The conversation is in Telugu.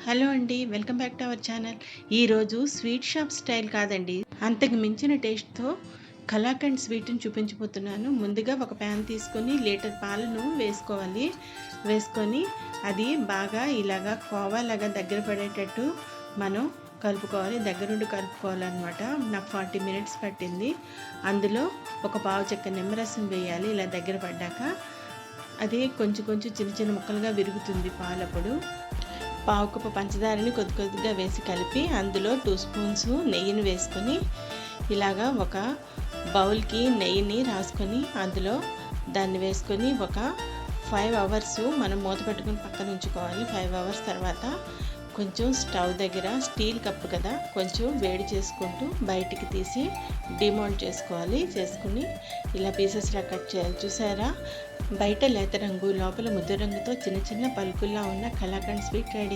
హలో అండి, welcome back to our channel. ఈరోజు స్వీట్ షాప్ స్టైల్ కాదండి, అంతకు మించిన టేస్ట్తో కలాకండ్ స్వీట్ని చూపించబోతున్నాను. ముందుగా ఒక ప్యాన్ తీసుకొని లీటర్ పాలను వేసుకొని అది బాగా ఇలాగా కోవాలాగా దగ్గర పడేటట్టు మనం కలుపుకోవాలి. దగ్గరుండి కలుపుకోవాలన్నమాట. నాకు 40 మినిట్స్ పట్టింది. అందులో ఒక పావు చెక్క నిమ్మరసం వేయాలి. ఇలా దగ్గర పడ్డాక అది కొంచెం కొంచెం చిన్న చిన్న ముక్కలుగా విరుగుతుంది పాలప్పుడు. పావు కప్పు పంచదారని కొద్ది కొద్దిగా వేసి కలిపి అందులో 2 స్పూన్స్ నెయ్యిని వేసుకొని ఇలాగా ఒక బౌల్కి నెయ్యిని రాసుకొని అందులో దాన్ని వేసుకొని ఒక 5 అవర్స్ మనం మూత పెట్టుకుని పక్కన ఉంచుకోవాలి. 5 అవర్స్ తర్వాత కొంచెం స్టవ్ దగ్గర స్టీల్ కప్పు కదా, కొంచెం వేడి చేసుకుంటూ బయటికి తీసి డిమౌల్ట్ చేసుకుని ఇలా పీసెస్లా కట్ చేయాలి. చూసారా, బయట లేత రంగు లోపల ముద్ద రంగుతో చిన్న చిన్న పలుకుల్లా ఉన్న కలాకండ్ స్వీట్ రెడీ.